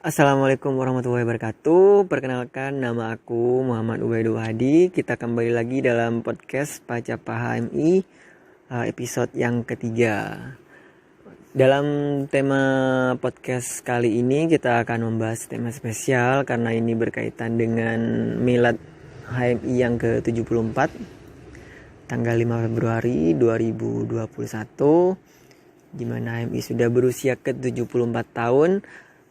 Assalamualaikum warahmatullahi wabarakatuh. Perkenalkan, nama aku Muhammad Ubaidul Hadi. Kita kembali lagi dalam podcast Pacapa HMI episode yang ketiga. Dalam tema podcast kali ini kita akan membahas tema spesial karena ini berkaitan dengan Milad HMI yang ke-74 tanggal 5 Februari 2021, di mana HMI sudah berusia ke-74 tahun.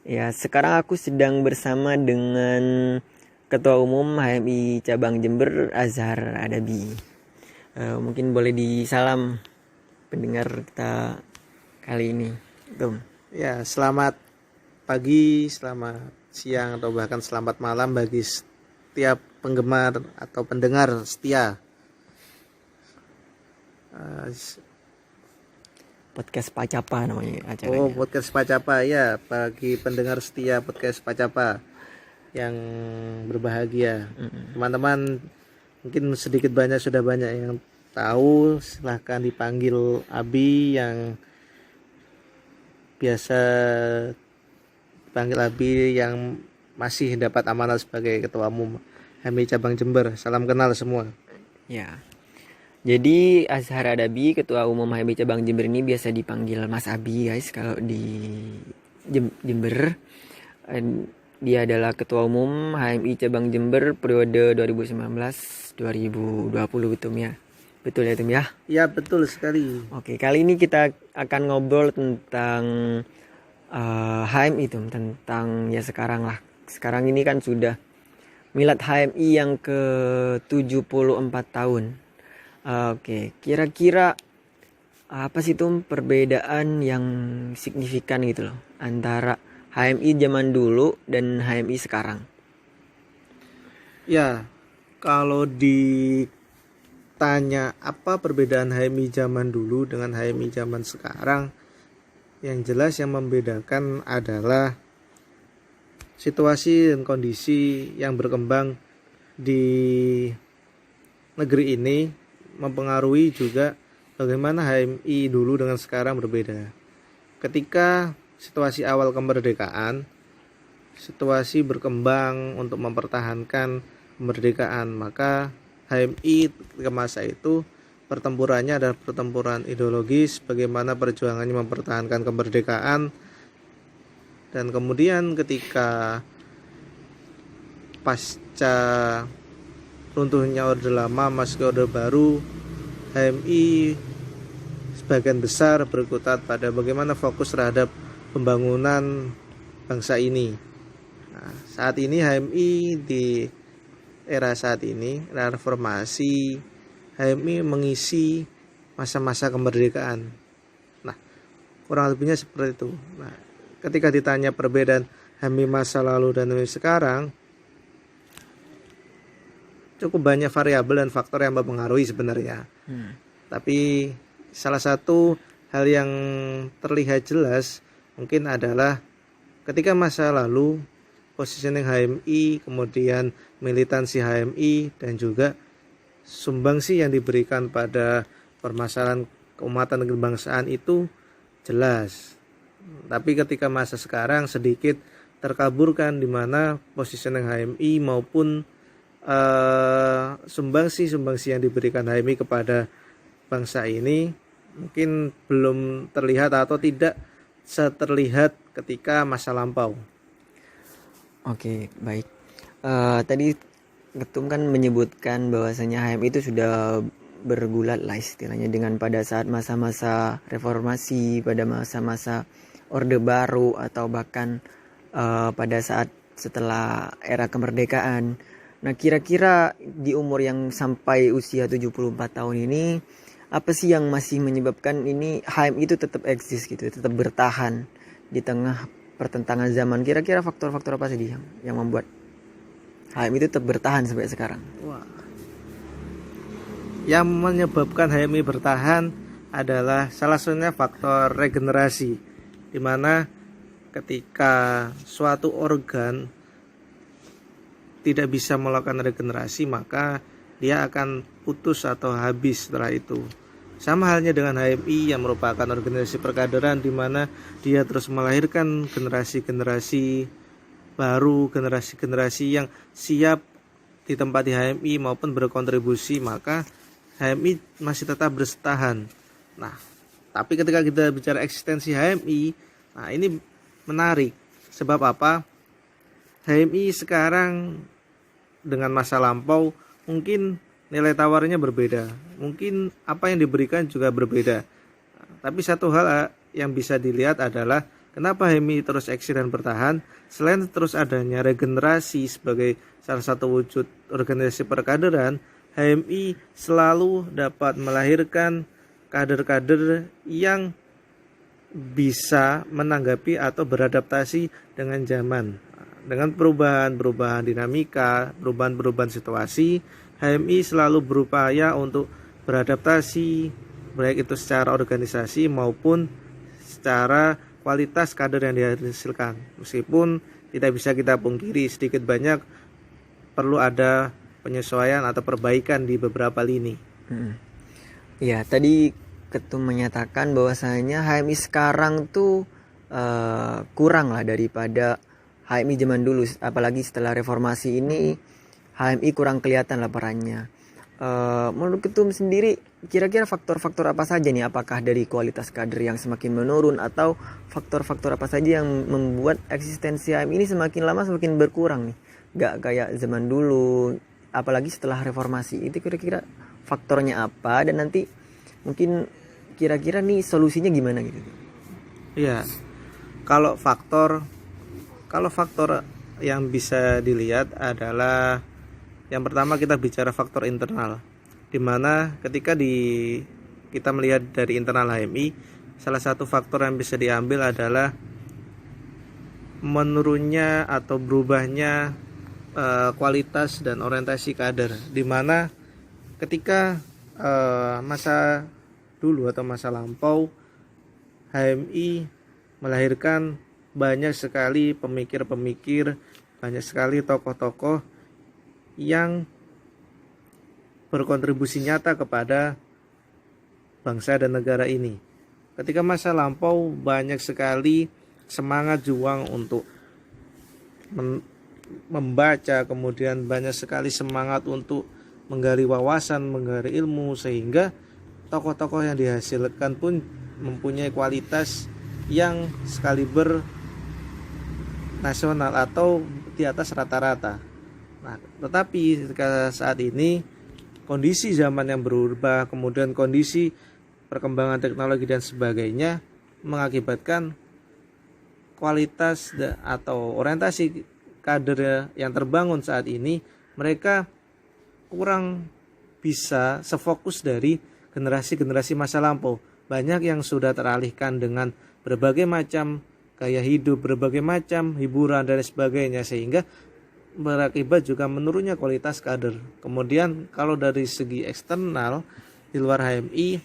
Ya, sekarang aku sedang bersama dengan Ketua Umum HMI Cabang Jember, Azhar Adabi. Mungkin boleh disalam pendengar kita kali ini, Tum. Ya, selamat pagi, selamat siang, atau bahkan selamat malam bagi setiap penggemar atau pendengar setia Podcast Pacapa namanya acaranya. podcast Pacapa. Ya, bagi pendengar setia podcast Pacapa yang berbahagia. Teman-teman mungkin sedikit banyak sudah banyak yang tahu, silahkan dipanggil Abi, yang biasa dipanggil Abi, yang masih dapat amanah sebagai Ketua Umum HMI Cabang Jember. Salam kenal semua. Ya. Jadi Azhar Adabi, Ketua Umum HMI Cabang Jember ini biasa dipanggil Mas Abi, guys, kalau di Jember. Dia adalah Ketua Umum HMI Cabang Jember periode 2019-2020, betul ya? Betul ya, Tum ya? Ya, betul sekali. Oke, kali ini kita akan ngobrol tentang HMI, Tum, tentang ya sekarang lah. Sekarang ini kan sudah Milad HMI yang ke-74 tahun. Oke, kira-kira apa sih tuh perbedaan yang signifikan gitu loh antara HMI zaman dulu dan HMI sekarang? Ya, kalau ditanya apa perbedaan HMI zaman dulu dengan HMI zaman sekarang, yang jelas yang membedakan adalah situasi dan kondisi yang berkembang di negeri ini mempengaruhi juga bagaimana HMI dulu dengan sekarang berbeda. Ketika situasi awal kemerdekaan, situasi berkembang untuk mempertahankan kemerdekaan, maka HMI ketika masa itu pertempurannya adalah pertempuran ideologis, bagaimana perjuangannya mempertahankan kemerdekaan. Dan kemudian ketika pasca runtuhnya Orde Lama masuk Orde Baru, HMI sebagian besar berkutat pada bagaimana fokus terhadap pembangunan bangsa ini. Nah, saat ini HMI di era saat ini, era reformasi, HMI mengisi masa-masa kemerdekaan. Nah, kurang lebihnya seperti itu. Nah, ketika ditanya perbedaan HMI masa lalu dan HMI sekarang, cukup banyak variabel dan faktor yang mempengaruhi sebenarnya. Tapi salah satu hal yang terlihat jelas mungkin adalah ketika masa lalu positioning HMI, kemudian militansi HMI, dan juga sumbangsi yang diberikan pada permasalahan keumatan dan kebangsaan itu jelas. Tapi ketika masa sekarang sedikit terkaburkan, di mana positioning HMI maupun sumbangsi yang diberikan HMI kepada bangsa ini mungkin belum terlihat atau tidak seterlihat ketika masa lampau. Oke, baik. Tadi Ketum kan menyebutkan bahwasanya HMI itu sudah bergulat lah istilahnya dengan pada saat masa-masa reformasi, pada masa-masa Orde Baru, atau bahkan pada saat setelah era kemerdekaan. Nah, kira-kira di umur yang sampai usia 74 tahun ini, apa sih yang masih menyebabkan ini HMI itu tetap eksis gitu, tetap bertahan di tengah pertentangan zaman? Kira-kira faktor-faktor apa sih yang membuat HMI itu tetap bertahan sampai sekarang? Wah. Yang menyebabkan HMI bertahan adalah salah satunya faktor regenerasi, di mana ketika suatu organ tidak bisa melakukan regenerasi, maka dia akan putus atau habis setelah itu. Sama halnya dengan HMI yang merupakan organisasi perkaderan, di mana dia terus melahirkan generasi-generasi baru, generasi-generasi yang siap ditempati HMI maupun berkontribusi, maka HMI masih tetap bertahan. Nah, tapi ketika kita bicara eksistensi HMI, nah ini menarik. Sebab apa? HMI sekarang dengan masa lampau mungkin nilai tawarnya berbeda, mungkin apa yang diberikan juga berbeda. Tapi satu hal yang bisa dilihat adalah kenapa HMI terus eksis dan bertahan. Selain terus adanya regenerasi sebagai salah satu wujud organisasi perkaderan, HMI selalu dapat melahirkan kader-kader yang bisa menanggapi atau beradaptasi dengan zaman. Dengan perubahan dinamika, perubahan situasi, HMI selalu berupaya untuk beradaptasi, baik itu secara organisasi maupun secara kualitas kader yang dihasilkan. Meskipun tidak bisa kita pungkiri, sedikit banyak perlu ada penyesuaian atau perbaikan di beberapa lini. Ya, tadi Ketum menyatakan bahwasanya HMI sekarang tuh kurang lah daripada HMI zaman dulu. Apalagi setelah reformasi ini HMI kurang kelihatan lah perannya. Menurut Ketum sendiri, kira-kira faktor-faktor apa saja nih? Apakah dari kualitas kader yang semakin menurun atau faktor-faktor apa saja yang membuat eksistensi HMI ini semakin lama semakin berkurang nih? Gak kayak zaman dulu, apalagi setelah reformasi. Itu kira-kira faktornya apa, dan nanti mungkin kira-kira nih solusinya gimana gitu? Iya, kalau faktor yang bisa dilihat adalah yang pertama kita bicara faktor internal, di mana ketika kita melihat dari internal HMI, salah satu faktor yang bisa diambil adalah menurunnya atau berubahnya kualitas dan orientasi kader, di mana ketika masa dulu atau masa lampau HMI melahirkan banyak sekali pemikir-pemikir, banyak sekali tokoh-tokoh yang berkontribusi nyata kepada bangsa dan negara ini. Ketika masa lampau banyak sekali semangat juang untuk membaca, kemudian banyak sekali semangat untuk menggali wawasan, menggali ilmu, sehingga tokoh-tokoh yang dihasilkan pun mempunyai kualitas yang sekaliber nasional atau di atas rata-rata. Nah, tetapi ketika saat ini kondisi zaman yang berubah, kemudian kondisi perkembangan teknologi dan sebagainya mengakibatkan kualitas atau orientasi kader yang terbangun saat ini, mereka kurang bisa sefokus dari generasi-generasi masa lampau. Banyak yang sudah teralihkan dengan berbagai macam gaya hidup, berbagai macam hiburan dan sebagainya, sehingga berakibat juga menurunnya kualitas kader. Kemudian kalau dari segi eksternal di luar HMI,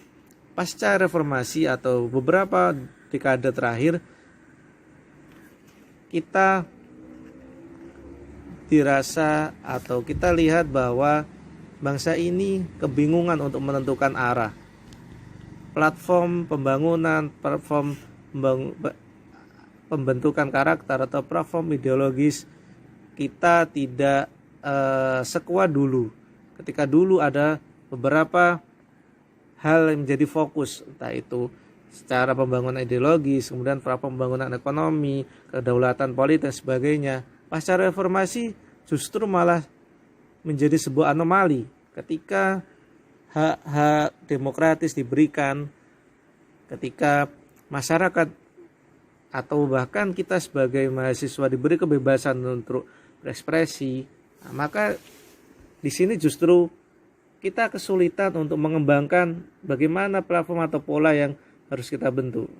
pasca reformasi atau beberapa dekade terakhir, kita dirasa atau kita lihat bahwa bangsa ini kebingungan untuk menentukan arah. Platform pembangunan, platform pembentukan karakter atau platform ideologis kita tidak sekuat dulu. Ketika dulu ada beberapa hal yang menjadi fokus, entah itu secara pembangunan ideologis, kemudian platform pembangunan ekonomi, kedaulatan politik dan sebagainya. Pasca reformasi justru malah menjadi sebuah anomali ketika hak-hak demokratis diberikan, ketika masyarakat atau bahkan kita sebagai mahasiswa diberi kebebasan untuk berekspresi. Nah, maka di sini justru kita kesulitan untuk mengembangkan bagaimana platform atau pola yang harus kita bentuk.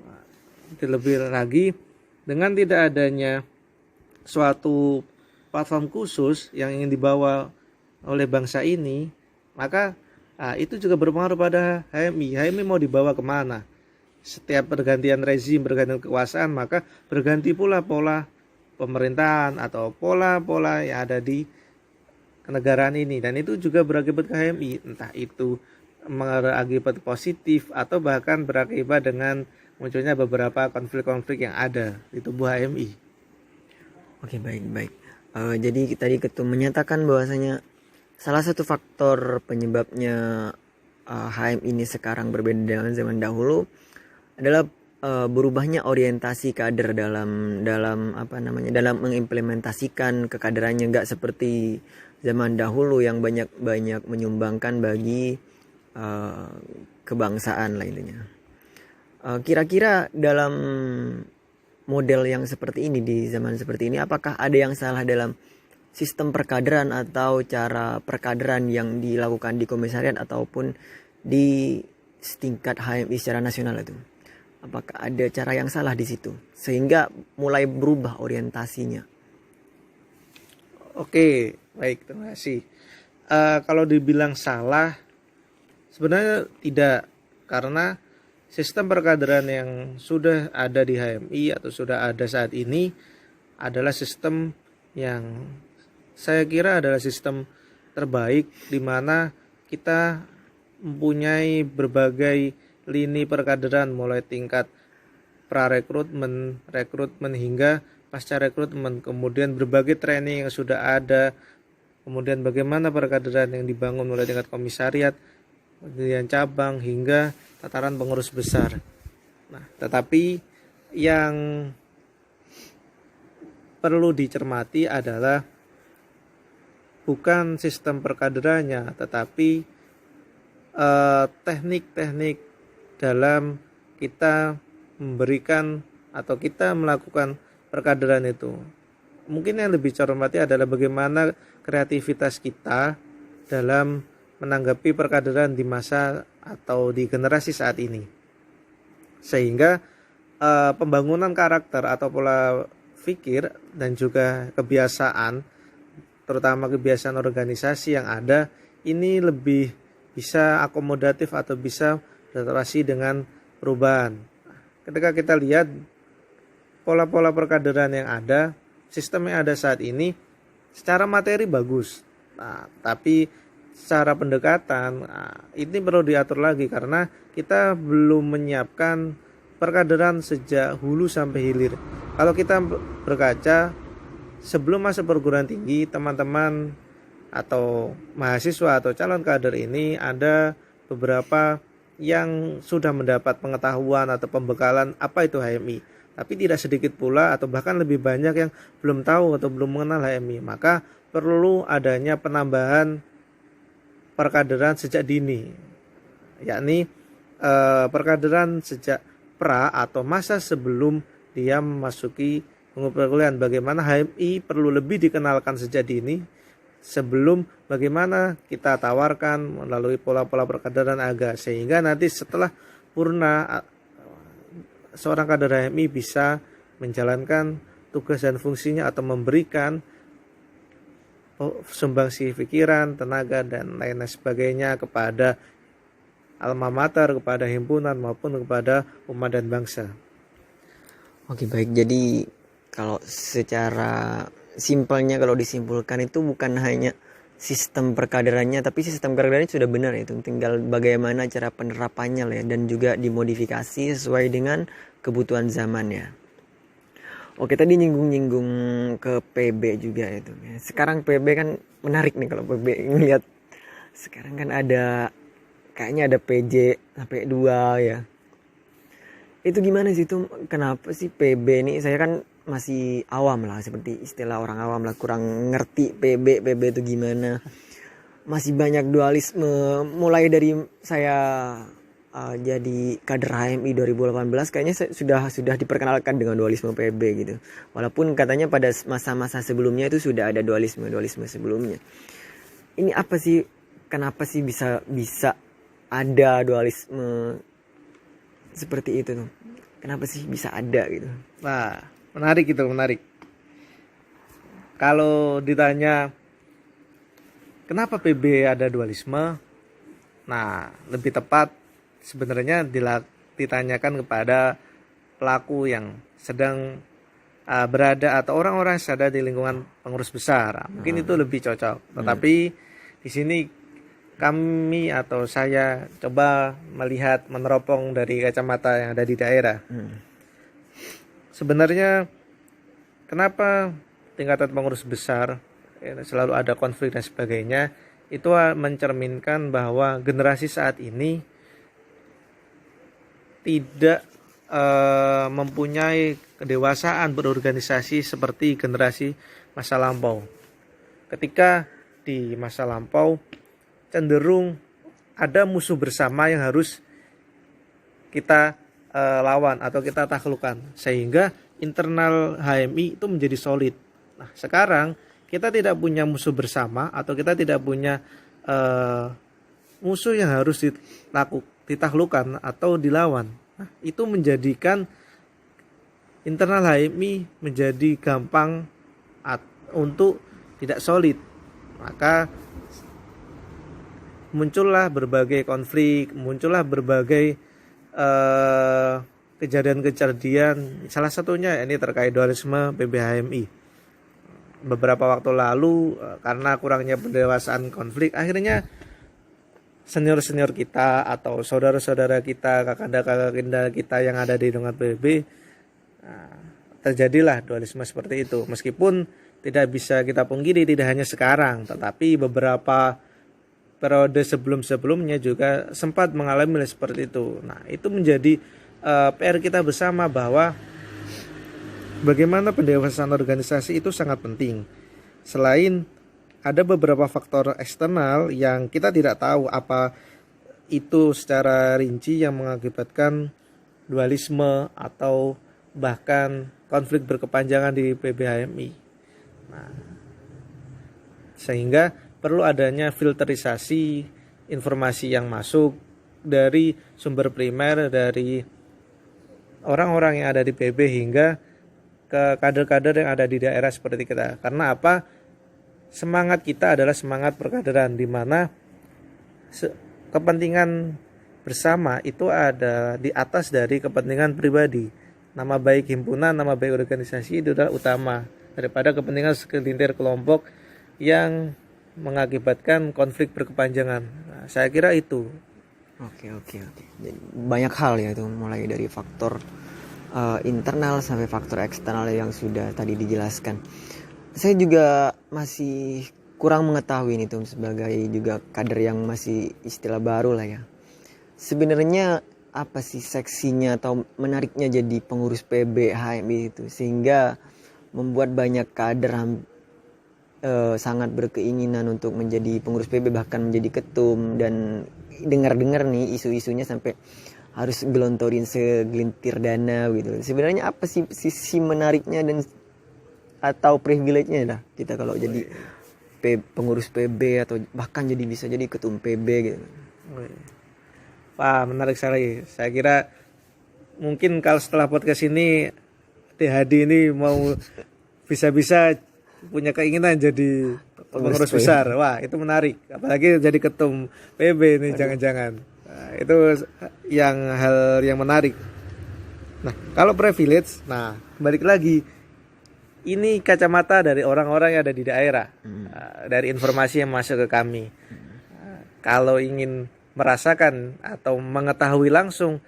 Terlebih lagi dengan tidak adanya suatu platform khusus yang ingin dibawa oleh bangsa ini, maka itu juga berpengaruh pada HMI. HMI mau dibawa kemana? Setiap pergantian rezim, pergantian kekuasaan, maka berganti pula pola pemerintahan atau pola-pola yang ada di kenegaraan ini, dan itu juga berakibat ke HMI, entah itu berakibat positif atau bahkan berakibat dengan munculnya beberapa konflik-konflik yang ada di tubuh HMI. Oke, baik. Jadi tadi Ketum menyatakan bahwasanya salah satu faktor penyebabnya HM ini sekarang berbeda dengan zaman dahulu adalah berubahnya orientasi kader dalam dalam mengimplementasikan kekaderannya, nggak seperti zaman dahulu yang banyak menyumbangkan bagi kebangsaan lah intinya. Kira-kira dalam model yang seperti ini, di zaman seperti ini, apakah ada yang salah dalam sistem perkaderan atau cara perkaderan yang dilakukan di komisariat ataupun di tingkat HMI secara nasional itu? Apakah ada cara yang salah di situ sehingga mulai berubah orientasinya? Oke, baik, terima kasih. Kalau dibilang salah, sebenarnya tidak, karena sistem perkaderan yang sudah ada di HMI atau sudah ada saat ini adalah sistem yang saya kira adalah sistem terbaik, di mana kita mempunyai berbagai lini perkaderan, mulai tingkat prarekrutmen, rekrutmen hingga pasca rekrutmen, kemudian berbagai training yang sudah ada, kemudian bagaimana perkaderan yang dibangun mulai tingkat komisariat, kemudian cabang hingga tataran pengurus besar. Nah, tetapi yang perlu dicermati adalah bukan sistem perkaderannya, tetapi teknik-teknik dalam kita memberikan atau kita melakukan perkaderan itu. Mungkin yang lebih cermati adalah bagaimana kreativitas kita dalam menanggapi perkaderan di masa atau di generasi saat ini, sehingga pembangunan karakter atau pola pikir dan juga kebiasaan, terutama kebiasaan organisasi yang ada, ini lebih bisa akomodatif atau bisa beradaptasi dengan perubahan. Ketika kita lihat pola-pola perkaderan yang ada, sistem yang ada saat ini secara materi bagus, tapi secara pendekatan ini perlu diatur lagi, karena kita belum menyiapkan perkaderan sejak hulu sampai hilir. Kalau kita berkaca sebelum masuk perguruan tinggi, teman-teman atau mahasiswa atau calon kader ini ada beberapa yang sudah mendapat pengetahuan atau pembekalan apa itu HMI, tapi tidak sedikit pula atau bahkan lebih banyak yang belum tahu atau belum mengenal HMI. Maka perlu adanya penambahan perkaderan sejak dini, yakni perkaderan sejak pra atau masa sebelum dia memasuki perkuliahan. Bagaimana HMI perlu lebih dikenalkan sejak dini, sebelum bagaimana kita tawarkan melalui pola-pola perkaderan AGA, sehingga nanti setelah purna seorang kader HMI bisa menjalankan tugas dan fungsinya atau memberikan sumbangsi pikiran, tenaga, dan lain sebagainya kepada alma mater, kepada himpunan maupun kepada umat dan bangsa. Oke, baik. Jadi kalau secara simpelnya, kalau disimpulkan itu bukan hanya sistem perkaderannya, tapi sistem perkaderannya sudah benar, itu tinggal bagaimana cara penerapannya lah ya, dan juga dimodifikasi sesuai dengan kebutuhan zamannya. Oke, tadi nyinggung ke PB juga itu. Sekarang PB kan menarik nih, kalau PB ngeliat sekarang kan ada kayaknya ada PJ sampai 2 ya. Itu gimana sih itu? Kenapa sih PB nih? Saya kan masih awam lah, seperti istilah orang awam lah, kurang ngerti PB itu gimana. Masih banyak dualisme, mulai dari saya jadi kader HMI 2018 kayaknya sudah diperkenalkan dengan dualisme PB gitu. Walaupun katanya pada masa-masa sebelumnya itu sudah ada dualisme sebelumnya. Ini apa sih? Kenapa sih bisa ada dualisme seperti itu tuh? Kenapa sih bisa ada gitu? Nah, menarik. Kalau ditanya kenapa PB ada dualisme, nah lebih tepat sebenarnya ditanyakan kepada pelaku yang sedang berada atau orang-orang yang ada di lingkungan pengurus besar. Mungkin itu lebih cocok. Tetapi di sini kami atau saya coba melihat, meneropong dari kacamata yang ada di daerah. Sebenarnya kenapa tingkatan pengurus besar selalu ada konflik dan sebagainya, itu mencerminkan bahwa generasi saat ini tidak mempunyai kedewasaan berorganisasi seperti generasi masa lampau. Ketika di masa lampau cenderung ada musuh bersama yang harus kita lawan atau kita taklukkan, sehingga internal HMI itu menjadi solid. Nah, sekarang kita tidak punya musuh bersama atau kita tidak punya musuh yang harus ditaklukkan atau dilawan. Nah, itu menjadikan internal HMI menjadi gampang untuk tidak solid. Maka muncullah berbagai konflik, muncullah berbagai kejadian-kejadian. Salah satunya ini terkait dualisme PBHMI. Beberapa waktu lalu karena kurangnya pendewasaan konflik, akhirnya senior-senior kita atau saudara-saudara kita, kakak-kakak kita yang ada di lingkungan PBB, terjadilah dualisme seperti itu. Meskipun tidak bisa kita pungkiri tidak hanya sekarang, tetapi beberapa periode sebelum-sebelumnya juga sempat mengalami seperti itu. Nah, itu menjadi PR kita bersama bahwa bagaimana pendewasaan organisasi itu sangat penting. Selain ada beberapa faktor eksternal yang kita tidak tahu apa itu secara rinci yang mengakibatkan dualisme atau bahkan konflik berkepanjangan di PBHMI. Nah, sehingga perlu adanya filterisasi informasi yang masuk dari sumber primer dari orang-orang yang ada di PB hingga ke kader-kader yang ada di daerah seperti kita. Karena apa? Semangat kita adalah semangat perkaderan, di mana kepentingan bersama itu ada di atas dari kepentingan pribadi. Nama baik himpunan, nama baik organisasi itu adalah utama daripada kepentingan segelintir kelompok yang mengakibatkan konflik berkepanjangan. Nah, saya kira itu. Oke. Jadi, banyak hal ya itu, mulai dari faktor internal sampai faktor eksternal yang sudah tadi dijelaskan. Saya juga masih kurang mengetahui ini tuh, sebagai juga kader yang masih istilah baru lah ya. Sebenarnya apa sih seksinya atau menariknya jadi pengurus PB HMI itu sehingga membuat banyak kader sangat berkeinginan untuk menjadi pengurus PB, bahkan menjadi ketum, dan dengar-dengar nih isu-isunya sampai harus gelontorin segelintir dana gitu. Sebenarnya apa sih sisi menariknya dan atau privilege-nya dah kita kalau jadi pengurus PB atau bahkan jadi bisa jadi ketum PB gitu. Wah, menarik sekali. Saya kira mungkin kalau setelah podcast ini THD ini mau bisa-bisa punya keinginan jadi pengurus besar. Wah, itu menarik. Apalagi jadi ketum PB ini jangan-jangan. Nah, itu hal yang menarik. Nah, kalau privilege, balik lagi. Ini kacamata dari orang-orang yang ada di daerah. Dari informasi yang masuk ke kami. Kalau ingin merasakan atau mengetahui langsung,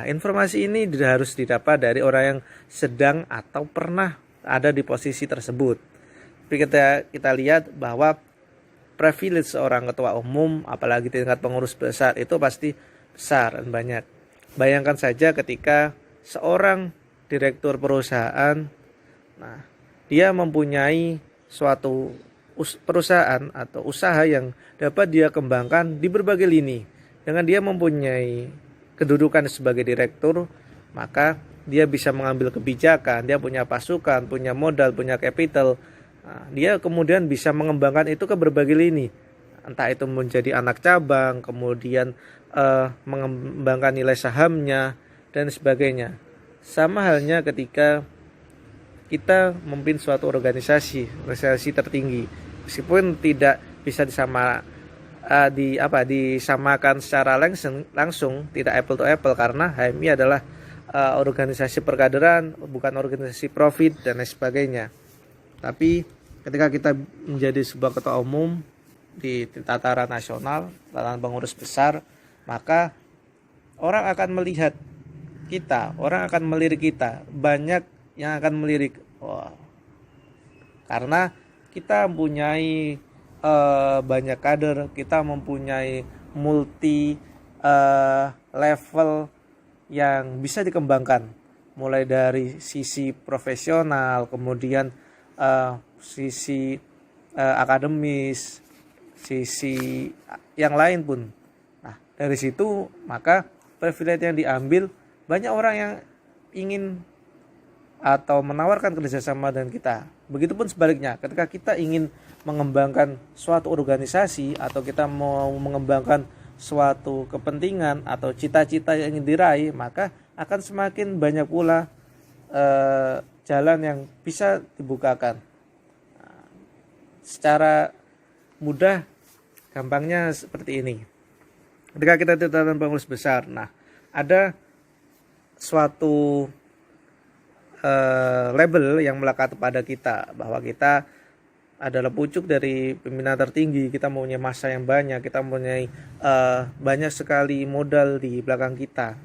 informasi ini harus didapat dari orang yang sedang atau pernah ada di posisi tersebut. Tapi kita lihat bahwa privilege seorang ketua umum, apalagi tingkat pengurus besar, itu pasti besar dan banyak. Bayangkan saja ketika seorang direktur perusahaan, dia mempunyai suatu perusahaan atau usaha yang dapat dia kembangkan di berbagai lini. Dengan dia mempunyai kedudukan sebagai direktur, maka dia bisa mengambil kebijakan, dia punya pasukan, punya modal, punya capital. Dia kemudian bisa mengembangkan itu ke berbagai lini. Entah itu menjadi anak cabang, kemudian mengembangkan nilai sahamnya dan sebagainya. Sama halnya ketika kita memimpin suatu organisasi tertinggi, meskipun tidak bisa disamakan secara langsung, tidak apple to apple, karena HMI adalah organisasi perkaderan, bukan organisasi profit dan lain sebagainya. Tapi ketika kita menjadi sebuah ketua umum di tataran nasional, tataran pengurus besar, maka orang akan melihat kita, orang akan melirik kita, banyak yang akan melirik. Wah, karena kita mempunyai banyak kader, kita mempunyai multi level yang bisa dikembangkan, mulai dari sisi profesional, kemudian sisi akademis, sisi yang lain pun. Nah, dari situ maka privilege yang diambil, banyak orang yang ingin atau menawarkan kerjasama dengan kita. Begitupun sebaliknya, ketika kita ingin mengembangkan suatu organisasi atau kita mau mengembangkan suatu kepentingan atau cita-cita yang ingin diraih, maka akan semakin banyak pula jalan yang bisa dibukakan. Secara mudah, gampangnya seperti ini. Ketika kita ditetapkan pengurus besar, nah ada suatu label yang melekat pada kita bahwa kita adalah pucuk dari pimpinan tertinggi, kita mempunyai massa yang banyak, kita mempunyai banyak sekali modal di belakang kita.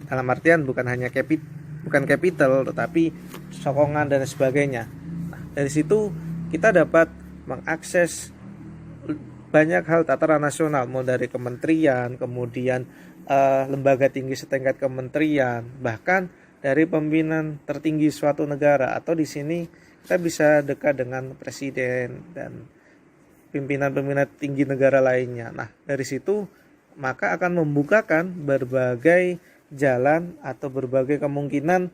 Dalam artian bukan hanya capital, tetapi sokongan dan sebagainya. Nah, dari situ kita dapat mengakses banyak hal tataran nasional, mulai dari kementerian, kemudian lembaga tinggi setingkat kementerian, bahkan dari pimpinan tertinggi suatu negara, atau di sini kita bisa dekat dengan presiden dan pimpinan-pimpinan tinggi negara lainnya. Nah, dari situ maka akan membukakan berbagai jalan atau berbagai kemungkinan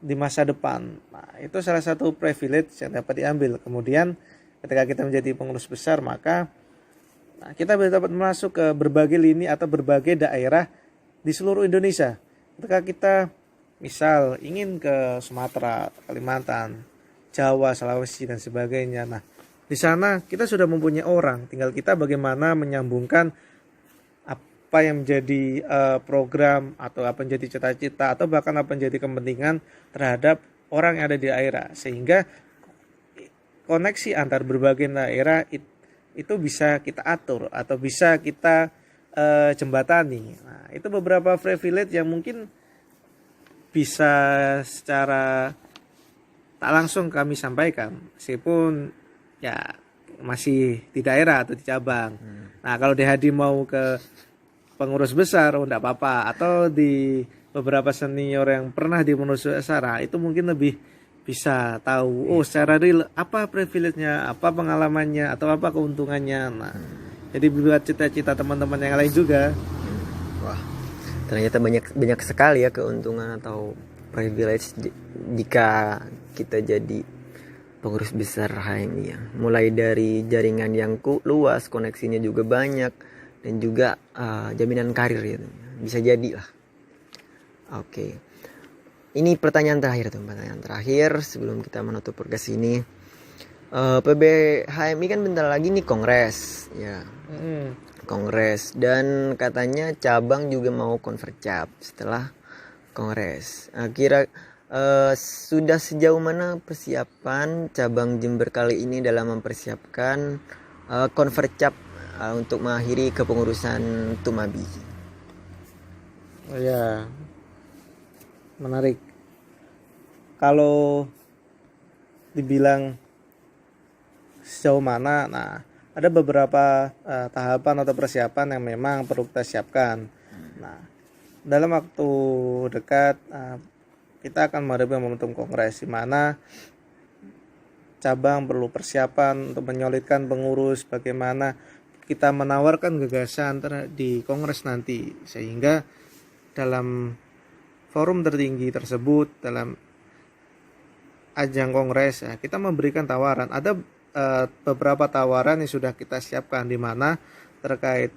di masa depan. Nah, itu salah satu privilege yang dapat diambil. Kemudian ketika kita menjadi pengurus besar, maka kita dapat masuk ke berbagai lini atau berbagai daerah di seluruh Indonesia. Ketika kita misal ingin ke Sumatera, Kalimantan, Jawa, Sulawesi dan sebagainya. Nah, di sana kita sudah mempunyai orang, tinggal kita bagaimana menyambungkan apa yang menjadi program atau apa yang menjadi cita-cita atau bahkan apa yang menjadi kepentingan terhadap orang yang ada di daerah, sehingga koneksi antar berbagai daerah itu bisa kita atur atau bisa kita jembatani. Nah, itu beberapa privilege yang mungkin bisa secara tak langsung kami sampaikan, meskipun ya masih di daerah atau di cabang. Nah, kalau DHD mau ke pengurus besar, enggak apa-apa, atau di beberapa senior yang pernah di pengurus besar, itu mungkin lebih bisa tahu secara real apa privilege-nya, apa pengalamannya, atau apa keuntungannya. Nah, jadi buat cita-cita teman-teman yang lain juga. Wah, ternyata banyak sekali ya keuntungan atau privilege jika kita jadi pengurus besar HMI ya. Mulai dari jaringan yang luas, koneksinya juga banyak, dan juga jaminan karir gitu. Bisa jadi lah. Oke. Ini pertanyaan terakhir sebelum kita menutup podcast ini. PB HMI kan bentar lagi nih kongres ya. Kongres, dan katanya cabang juga mau konvercap setelah kongres. Sudah sejauh mana persiapan cabang Jember kali ini dalam mempersiapkan konvercap untuk mengakhiri kepengurusan Tumabi? Ya, menarik. Kalau dibilang sejauh mana, nah ada beberapa tahapan atau persiapan yang memang perlu kita siapkan. Nah, dalam waktu dekat kita akan menghadapi momentum kongres, di mana cabang perlu persiapan untuk menyolidkan pengurus, bagaimana kita menawarkan gagasan di kongres nanti, sehingga dalam forum tertinggi tersebut, dalam ajang kongres ya, kita memberikan tawaran. Ada beberapa tawaran yang sudah kita siapkan, di mana terkait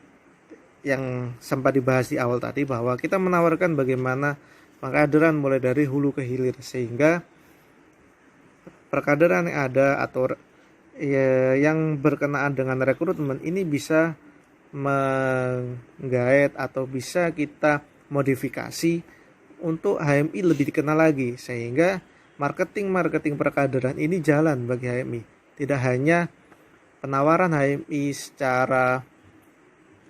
yang sempat dibahas di awal tadi, bahwa kita menawarkan bagaimana pengkaderan mulai dari hulu ke hilir, sehingga perkaderan yang ada atau yang berkenaan dengan rekrutmen ini bisa menggait atau bisa kita modifikasi untuk HMI lebih dikenal lagi, sehingga marketing perkaderan ini jalan bagi HMI. Tidak hanya penawaran HMI secara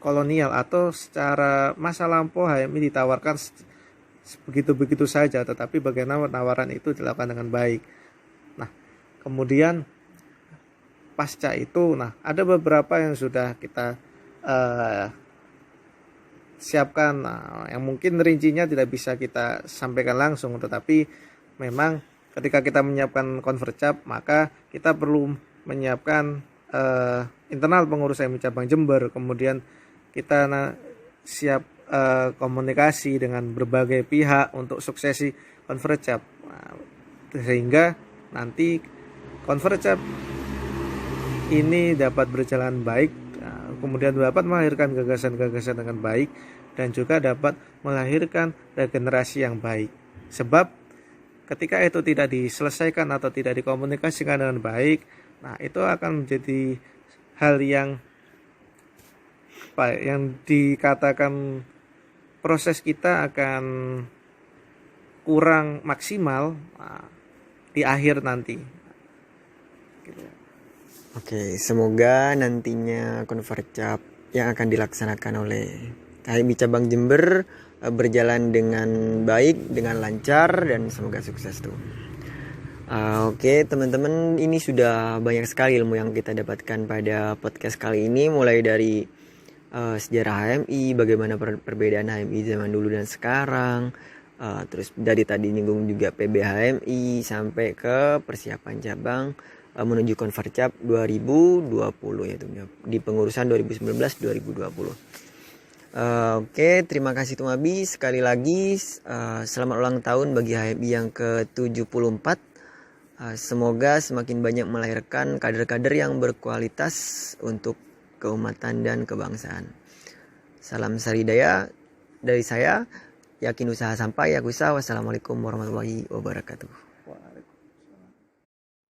kolonial atau secara masa lampau HMI ditawarkan begitu-begitu saja, tetapi bagaimana penawaran itu dilakukan dengan baik. Nah, kemudian pasca itu, nah ada beberapa yang sudah kita siapkan, yang mungkin rincinya tidak bisa kita sampaikan langsung, tetapi memang ketika kita menyiapkan Convercap maka kita perlu menyiapkan internal pengurus HMI cabang Jember, kemudian kita siap komunikasi dengan berbagai pihak untuk suksesi Convercap, sehingga nanti Convercap ini dapat berjalan baik, kemudian dapat melahirkan gagasan-gagasan dengan baik, dan juga dapat melahirkan regenerasi yang baik. Sebab ketika itu tidak diselesaikan atau tidak dikomunikasikan dengan baik, nah itu akan menjadi hal yang dikatakan proses kita akan kurang maksimal di akhir nanti. Oke, semoga nantinya Convercap yang akan dilaksanakan oleh HMI Cabang Jember berjalan dengan baik, dengan lancar, dan semoga sukses tuh. Oke teman-teman, ini sudah banyak sekali ilmu yang kita dapatkan pada podcast kali ini, mulai dari sejarah HMI, bagaimana perbedaan HMI zaman dulu dan sekarang, terus dari tadi nyinggung juga PBHMI sampai ke persiapan cabang menuju Convercap 2020 yaitu di pengurusan 2019-2020. Oke, terima kasih Tumabi sekali lagi. Selamat ulang tahun bagi HMI yang ke-74. Semoga semakin banyak melahirkan kader-kader yang berkualitas untuk keumatan dan kebangsaan. Salam saridaya dari saya, Yakin Usaha Sampai Yakusa. Wassalamualaikum warahmatullahi wabarakatuh.